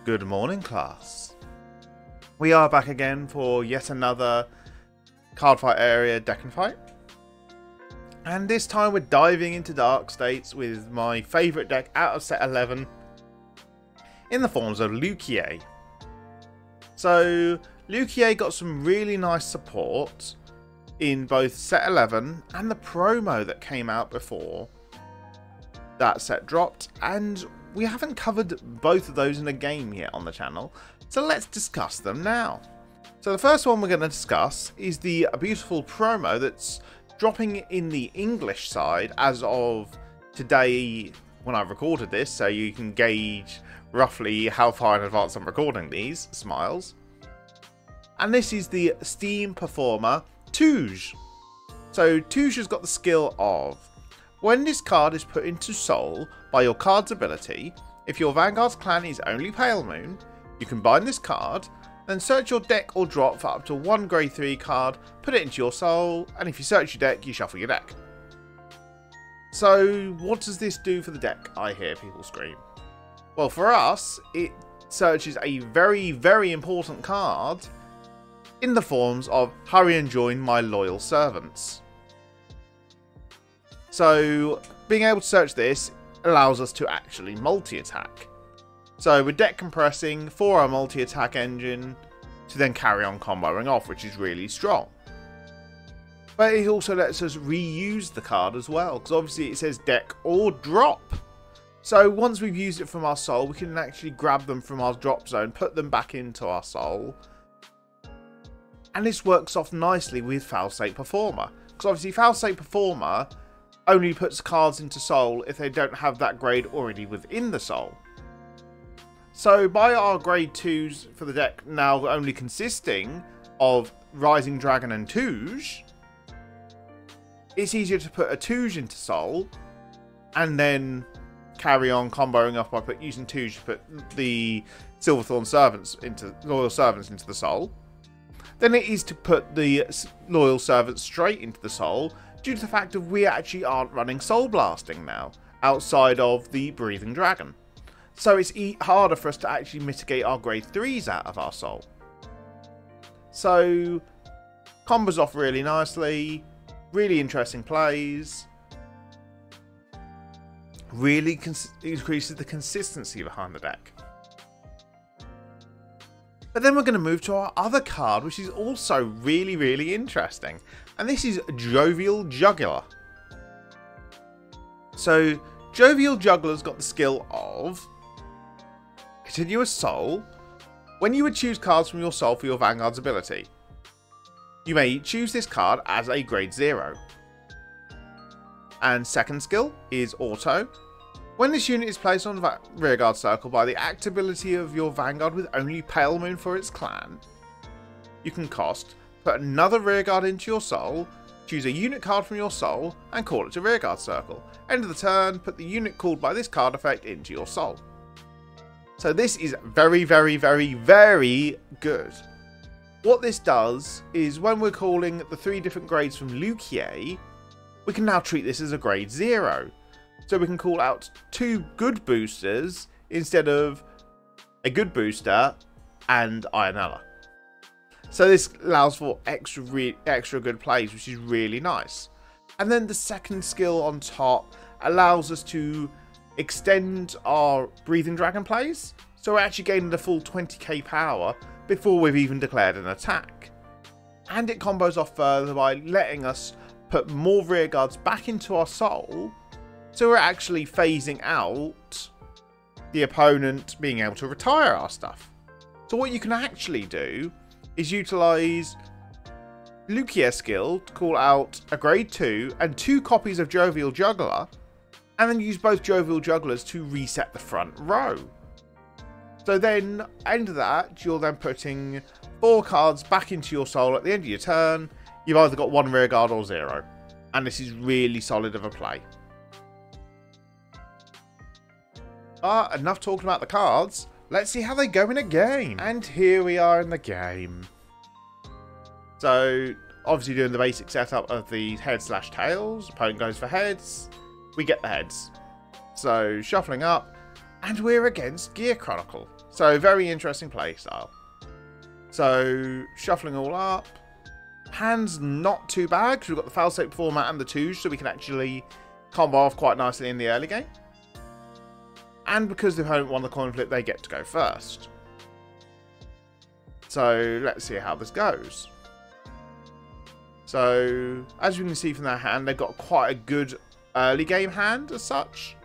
Good morning, class. We are back again for yet another Cardfight area deck and fight. And this time we're diving into Dark States with my favourite deck out of set 11 in the forms of Luquier. So Luquier got some really nice support in both set 11 and the promo that came out before that set dropped, and we haven't covered both of those in a game yet on the channel, so let's discuss them now. So the first one we're going to discuss is the beautiful promo that's dropping in the English side as of today when I've recorded this, so you can gauge roughly how far in advance I'm recording these, smiles. And this is the Steam Performer Touge. So Touge has got the skill of, when this card is put into Soul by your card's ability, if your Vanguard's clan is only Pale Moon, you combine this card, then search your deck or drop for up to one grade 3 card, put it into your Soul, and if you search your deck, you shuffle your deck. So what does this do for the deck, I hear people scream? Well, for us, it searches a very, very important card in the forms of Hurry and Join My Loyal Servants. So being able to search this allows us to actually multi-attack. So we're deck compressing for our multi-attack engine to then carry on comboing off, which is really strong. But it also lets us reuse the card as well, because obviously it says deck or drop. So once we've used it from our Soul, we can actually grab them from our drop zone, put them back into our Soul. And this works off nicely with Failsafe Performer, because obviously Failsafe Performer only puts cards into Soul if they don't have that grade already within the Soul. So by our grade 2s for the deck now only consisting of Rising Dragon and Touge, it's easier to put a Touge into Soul and then carry on comboing up by using Touge to put the Silverthorn Servants into Loyal Servants into the Soul. Then it is to put the Loyal Servants straight into the Soul, due to the fact that we actually aren't running Soul Blasting now, outside of the Breathing Dragon. So it's harder for us to actually mitigate our grade 3s out of our Soul. So, combos off really nicely, really interesting plays, really increases the consistency behind the deck. But then we're going to move to our other card, which is also really, really interesting. And this is Jovial Juggler. So, Jovial Juggler's got the skill of Continuous Soul. When you would choose cards from your Soul for your Vanguard's ability, you may choose this card as a grade 0. And second skill is Auto. When this unit is placed on the rearguard circle by the act ability of your Vanguard with only Pale Moon for its clan, you can cost, put another rearguard into your Soul, choose a unit card from your Soul, and call it to rearguard circle. End of the turn, put the unit called by this card effect into your Soul. So this is very, very, very, very good. What this does is when we're calling the 3 different grades from Luquier, we can now treat this as a grade 0. So we can call out 2 good boosters instead of a good booster and Ionella. So this allows for extra good plays, which is really nice. And then the second skill on top allows us to extend our Breathing Dragon plays. So we're actually gaining the full 20k power before we've even declared an attack. And it combos off further by letting us put more rearguards back into our Soul. So we're actually phasing out the opponent being able to retire our stuff. So what you can actually do is utilise Luquier's skill to call out a grade 2 and 2 copies of Jovial Juggler, and then use both Jovial Jugglers to reset the front row. So then, end of that, you're then putting 4 cards back into your Soul at the end of your turn. You've either got 1 rearguard or 0. And this is really solid of a play. But enough talking about the cards. Let's see how they go in a game. And here we are in the game. So, obviously doing the basic setup of the head/tails. Opponent goes for heads. We get the heads. So, shuffling up. And we're against Gear Chronicle. So, very interesting playstyle. So, shuffling all up. Hand's not too bad, because we've got the failsafe format and the twos, so we can actually combo off quite nicely in the early game. And because the opponent won the coin flip, they get to go first. So, let's see how this goes. So, as you can see from their hand, they've got quite a good early game hand as such.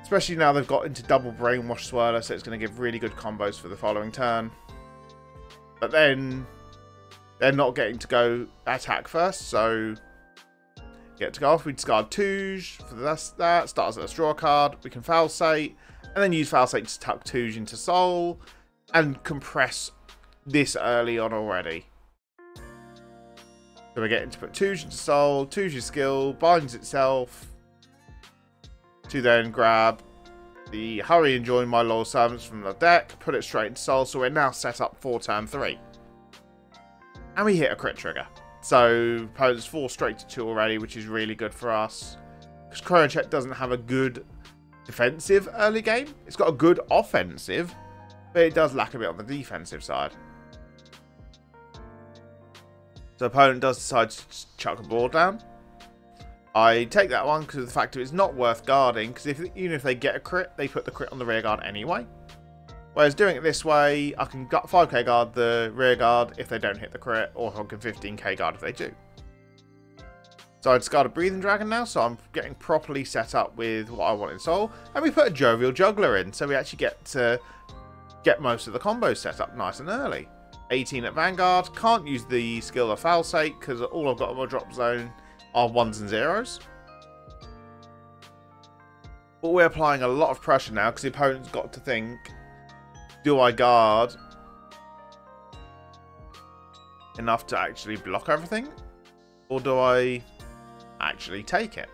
Especially now they've got into double Brainwash Swirler, so it's going to give really good combos for the following turn. But then, they're not getting to go attack first, so get to go off. We discard Touge for that. Starts as a draw card. We can Falsate, and then use Falsate to tuck Touge into Soul, and compress this early on already. So we're getting to put Touge into Soul. Touge's skill binds itself to then grab the Hurry and Join My Loyal Servants from the deck, put it straight into Soul, so we're now set up for turn 3. And we hit a crit trigger. So, opponent's 4 straight to 2 already, which is really good for us. Because Chrono Check doesn't have a good defensive early game. It's got a good offensive, but it does lack a bit on the defensive side. So, opponent does decide to chuck a board down. I take that one because of the fact that it's not worth guarding, because even if they get a crit, they put the crit on the rear guard anyway. Whereas doing it this way, I can 5k guard the rear guard if they don't hit the crit, or I can 15k guard if they do. So I discard a Breathing Dragon now, so I'm getting properly set up with what I want in Soul. And we put a Jovial Juggler in, so we actually get to get most of the combos set up nice and early. 18 at Vanguard, can't use the skill of Falsate, because all I've got on my drop zone are 1s and 0s. But we're applying a lot of pressure now, because the opponent's got to think, do I guard enough to actually block everything? Or do I actually take it?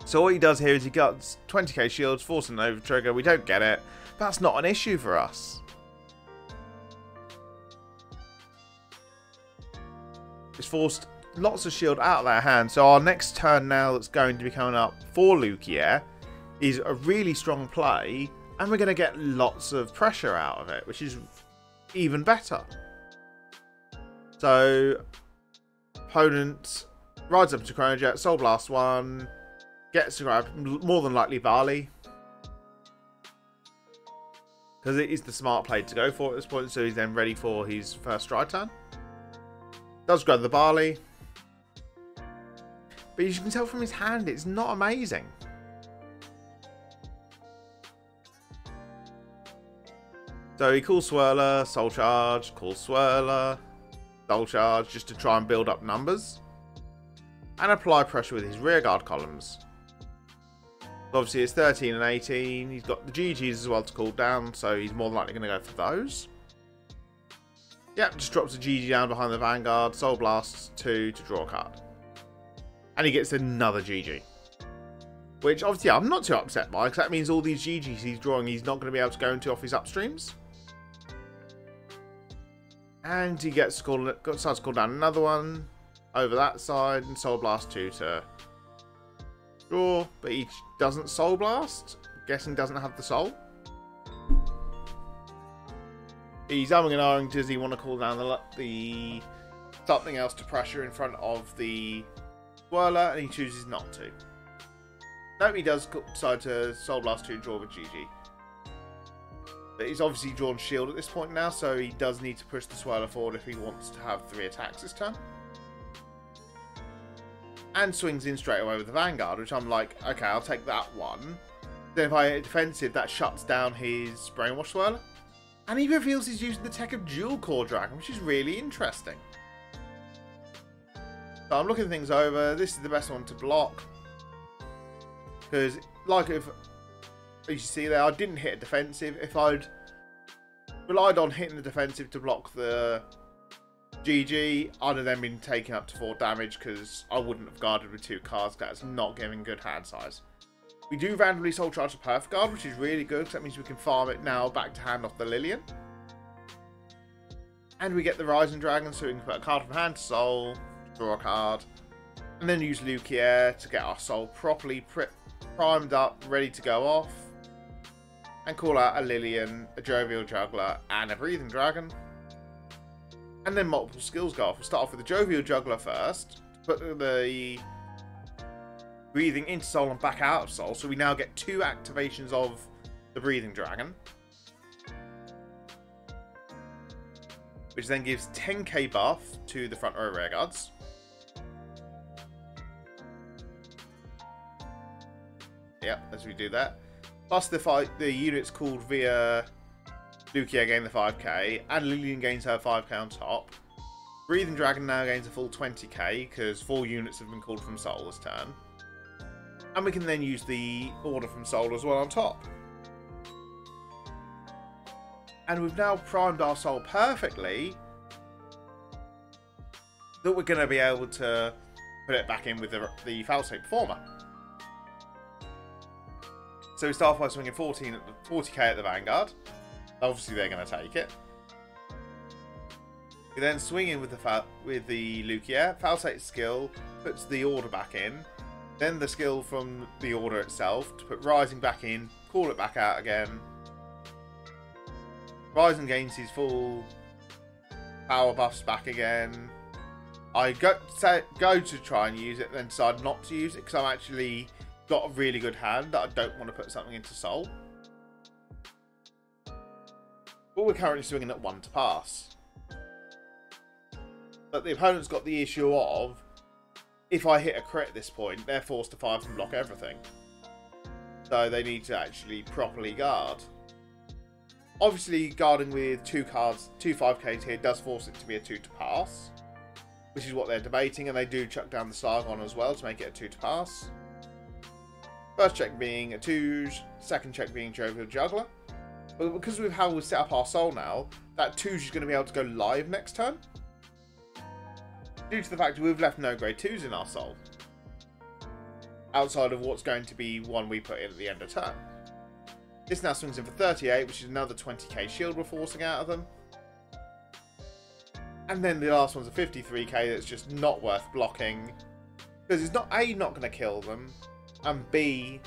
So what he does here is he gets 20k shields, forcing an over trigger. We don't get it. That's not an issue for us. It's forced lots of shield out of their hand. So our next turn now that's going to be coming up for Luquier is a really strong play. And we're going to get lots of pressure out of it, which is even better. So, opponent rides up to Chrono Jet, Soul Blast 1, gets to grab more than likely Barley. Because it is the smart play to go for at this point, so he's then ready for his first stride turn. Does grab the Barley. But as you can tell from his hand, it's not amazing. So he calls Swirler, Soul Charge, calls Swirler, Soul Charge, just to try and build up numbers. And apply pressure with his rearguard columns. Obviously it's 13 and 18, he's got the GGs as well to cool down, so he's more than likely going to go for those. Yep, just drops a GG down behind the Vanguard, Soul Blasts 2 to draw a card. And he gets another GG. Which obviously I'm not too upset by, because that means all these GGs he's drawing he's not going to be able to go into off his upstreams. And he starts to call down another one over that side, and Soul Blast 2 to draw, but he doesn't Soul Blast. Guessing doesn't have the soul. He's umming and ahhing. Does he want to call down the something else to pressure in front of the Swirler, and he chooses not to. No, he does decide to Soul Blast 2 and draw with GG. But he's obviously drawn shield at this point now, so he does need to push the Swirler forward if he wants to have 3 attacks this turn. And swings in straight away with the Vanguard, which I'm like, okay, I'll take that one. Then if I hit defensive, that shuts down his Brainwash Swirler. And he reveals he's using the tech of Dual Core Dragon, which is really interesting. So I'm looking things over. This is the best one to block. Because, like, as you see there, I didn't hit a defensive. If I'd relied on hitting the defensive to block the GG, I'd have then been taking up to 4 damage because I wouldn't have guarded with 2 cards. That's not giving good hand size. We do randomly Soul Charge the Perfect Guard, which is really good because that means we can farm it now back to hand off the Lillian. And we get the Rising Dragon, so we can put a card from hand to Soul, draw a card, and then use Luquier to get our Soul properly primed up, ready to go off. And call out a Lillian, a Jovial Juggler, and a Breathing Dragon. And then multiple skills go off. We'll start off with the Jovial Juggler first. Put the Breathing into Soul and back out of Soul. So we now get 2 activations of the Breathing Dragon. Which then gives 10k buff to the front row rearguards. Yep, as we do that. Plus the units called via Luquier gain the 5k, and Lillian gains her 5k on top. Breathing Dragon now gains a full 20k, because 4 units have been called from Soul this turn. And we can then use the order from Soul as well on top. And we've now primed our Soul perfectly, that we're going to be able to put it back in with the Falsate Performer. So we start by swinging 40k at the Vanguard. Obviously they're going to take it. We then swing in with the Luquier. Falsate skill puts the order back in. Then the skill from the order itself to put Rising back in, call it back out again. Rising gains his full power buffs back again. I go to try and use it, then decide not to use it because I'm actually got a really good hand that I don't want to put something into Soul. But we're currently swinging at 1 to pass. But the opponent's got the issue of, if I hit a crit at this point, they're forced to 5 and block everything. So they need to actually properly guard. Obviously, guarding with 2 cards, 2 5ks here does force it to be a 2 to pass. Which is what they're debating, and they do chuck down the Sargon as well to make it a 2 to pass. First check being a 2, second check being Jovial Juggler. But because of how we set up our Soul now, that 2 is going to be able to go live next turn. Due to the fact that we've left no grade 2s in our Soul. Outside of what's going to be one we put in at the end of turn. This now swings in for 38, which is another 20k shield we're forcing out of them. And then the last one's a 53k that's just not worth blocking. Because it's not A, not going to kill them. And B,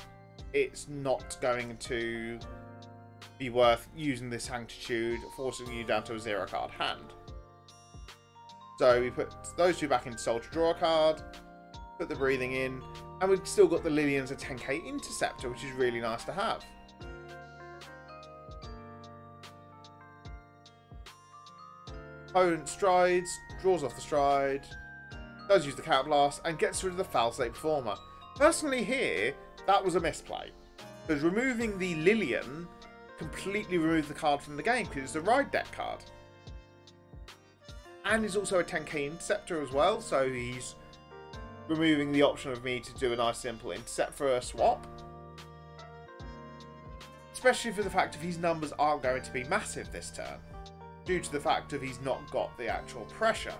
it's not going to be worth using this Sanctitude, forcing you down to a 0 card hand. So we put those 2 back into Soul to draw a card. Put the Breathing in. And we've still got the Lillian's a 10k Interceptor, which is really nice to have. Opponent strides, draws off the stride, does use the Cat Blast, and gets rid of the Falsate Performer. Personally here, that was a misplay. Because removing the Lillian completely removed the card from the game, because it's a Ride Deck card. And he's also a 10k Interceptor as well, so he's removing the option of me to do a nice simple intercept for a swap. Especially for the fact that his numbers aren't going to be massive this turn. Due to the fact of he's not got the actual pressure.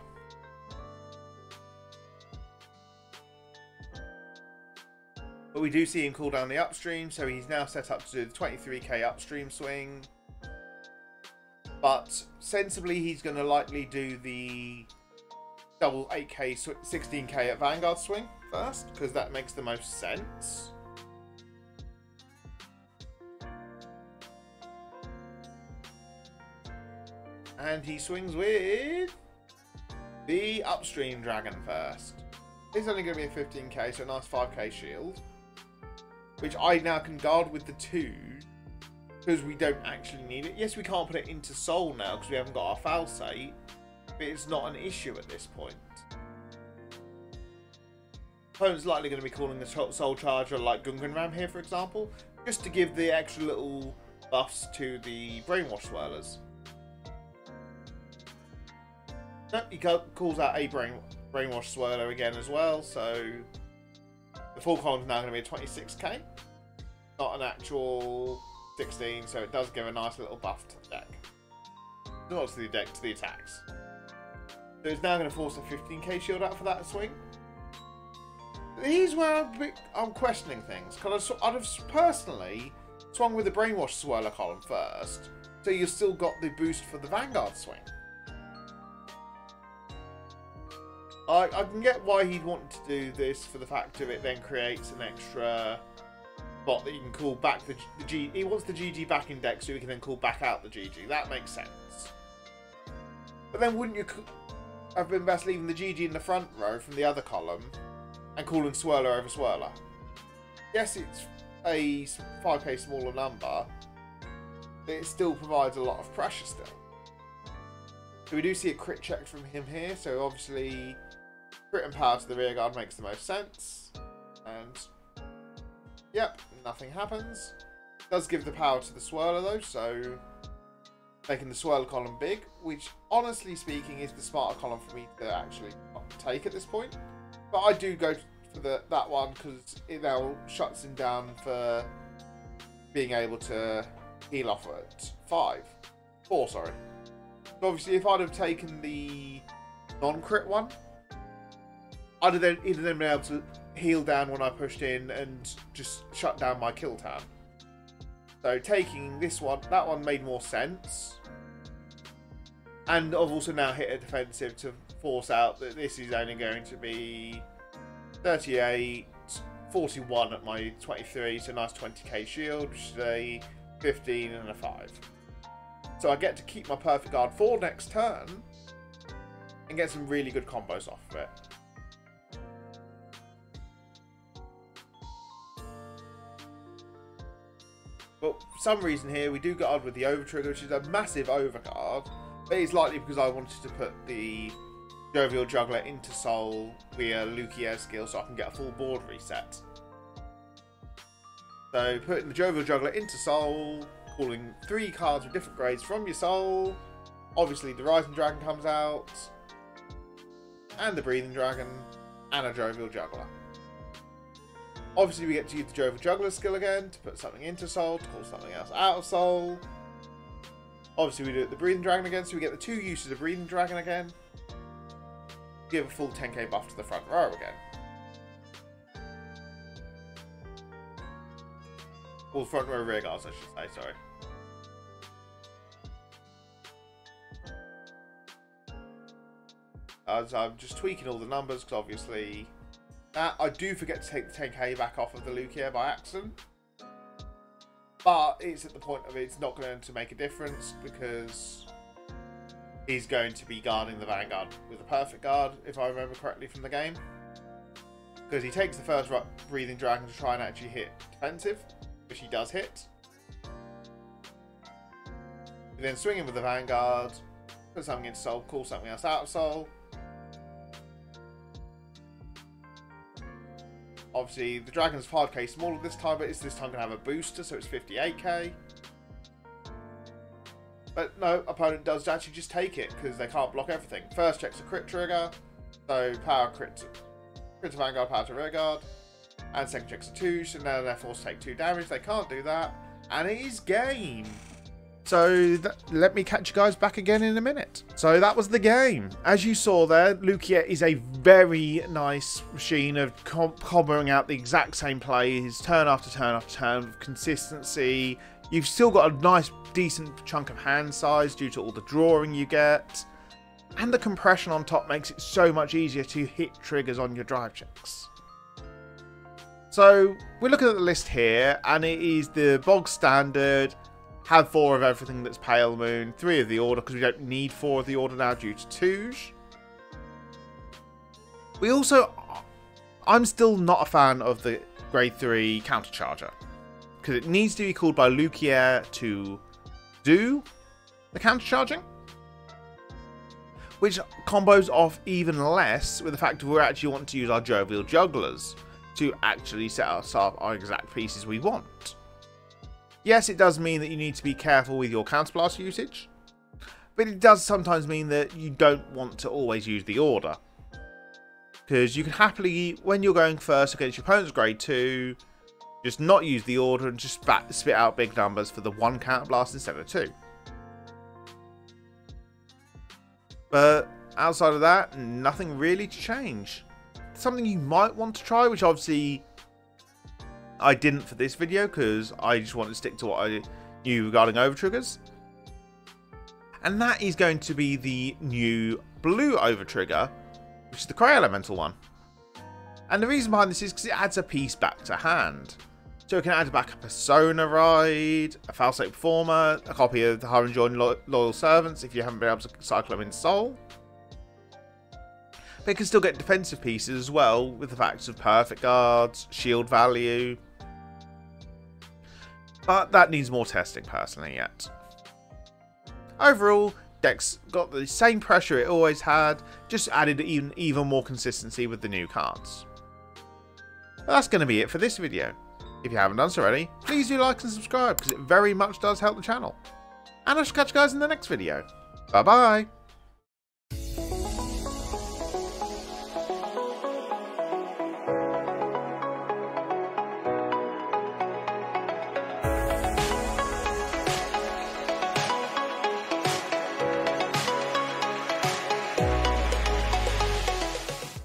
But we do see him cool down the upstream, so he's now set up to do the 23k upstream swing. But sensibly, he's going to likely do the double 8k, 16k at Vanguard swing first, because that makes the most sense. And he swings with the upstream dragon first. It's only going to be a 15k, so a nice 5k shield. Which I now can guard with the 2, because we don't actually need it. Yes, we can't put it into Soul now, because we haven't got our Falsate, but it's not an issue at this point. Opponent's likely going to be calling the Soul Charger like Gungan Ram here, for example, just to give the extra little buffs to the Brainwash Swirlers. Nope, he calls out a Brainwash Swirler again as well, so the full column is now going to be a 26k, not an actual 16, so it does give a nice little buff to the deck. Not to the deck, to the attacks. So it's now going to force a 15k shield out for that swing. Here's where I'm questioning things, because I'd have personally swung with the Brainwash Swirler column first, so you've still got the boost for the Vanguard swing. I can get why he'd want to do this for the fact of it then creates an extra bot that you can call back the G. He wants the GG back in deck so he can then call back out the GG. That makes sense. But then wouldn't you have been best leaving the GG in the front row from the other column and calling Swirler over Swirler? Yes, it's a 5k smaller number, but it still provides a lot of pressure still. So we do see a crit check from him here, so obviously crit and power to the rearguard makes the most sense. And yep, nothing happens. Does give the power to the Swirler though, so making the Swirler column big, which honestly speaking is the smarter column for me to actually take at this point. But I do go for that one because it now shuts him down for being able to heal off at 4, sorry. So obviously if I'd have taken the non-crit one, I'd have then been able to heal down when I pushed in and just shut down my kill tab. So taking this one, that one made more sense. And I've also now hit a defensive to force out that this is only going to be 38, 41 at my 23, so nice 20k shield, which is a 15 and a 5. So I get to keep my perfect guard for next turn and get some really good combos off of it. But for some reason here, we do get on with the over trigger, which is a massive overcard. But it's likely because I wanted to put the Jovial Juggler into Soul via Luquier skill so I can get a full board reset. So putting the Jovial Juggler into Soul, calling 3 cards with different grades from your Soul. Obviously the Rising Dragon comes out, and the Breathing Dragon, and a Jovial Juggler. Obviously we get to use the Jovial Juggler skill again to put something into Soul, to call something else out of Soul. Obviously we do it the Breathing Dragon again, so we get the 2 uses of Breathing Dragon again. Give a full 10k buff to the front row again. Or front row rear guards, I should say, sorry. So I'm just tweaking all the numbers because obviously I do forget to take the 10k back off of the Luquier by accident. But it's at the point of it's not going to make a difference because he's going to be guarding the Vanguard with a perfect guard, if I remember correctly from the game. Because he takes the first Breathing Dragon to try and actually hit defensive, which he does hit. We then swing in with the Vanguard, put something into Soul, call something else out of Soul. Obviously, the Dragon's 5k smaller this time, but it's this time going to have a booster, so it's 58k. But no, opponent does actually just take it, because they can't block everything. First check's a crit trigger, so power crit to Vanguard, power to rearguard. And second check's a 2, so now they're forced to take 2 damage. They can't do that, and it is game. So let me catch you guys back again in a minute. So that was the game. As you saw there, Luquier is a very nice machine of comboing out the exact same plays, turn after turn after turn, with consistency. You've still got a nice, decent chunk of hand size due to all the drawing you get. And the compression on top makes it so much easier to hit triggers on your drive checks. So we're looking at the list here, and it is the bog standard. Have 4 of everything that's Pale Moon, 3 of the Order, because we don't need 4 of the Order now due to Touge. We also... I'm still not a fan of the Grade 3 Countercharger, because it needs to be called by Luquier to do the countercharging, which combos off even less with the fact that we're actually wanting to use our Jovial Jugglers to actually set us up our exact pieces we want. Yes, it does mean that you need to be careful with your counterblast usage, but it does sometimes mean that you don't want to always use the Order, because you can happily, when you're going first against your opponent's grade 2, just not use the Order and just spit out big numbers for the 1 counterblast instead of 2. But outside of that, nothing really to change. Something you might want to try, which obviously I didn't for this video because I just wanted to stick to what I knew regarding overtriggers. And that is going to be the new blue overtrigger, which is the Cray Elemental one. And the reason behind this is because it adds a piece back to hand. So we can add back a Persona Ride, a Falsetto Performer, a copy of the Hard Enjoying Loyal Servants if you haven't been able to cycle them in Soul. But you can still get defensive pieces as well, with the facts of Perfect Guards, shield value. But that needs more testing personally yet. Overall, deck's got the same pressure it always had, just added even more consistency with the new cards. But that's going to be it for this video. If you haven't done so already, please do like and subscribe because it very much does help the channel. And I shall catch you guys in the next video. Bye bye!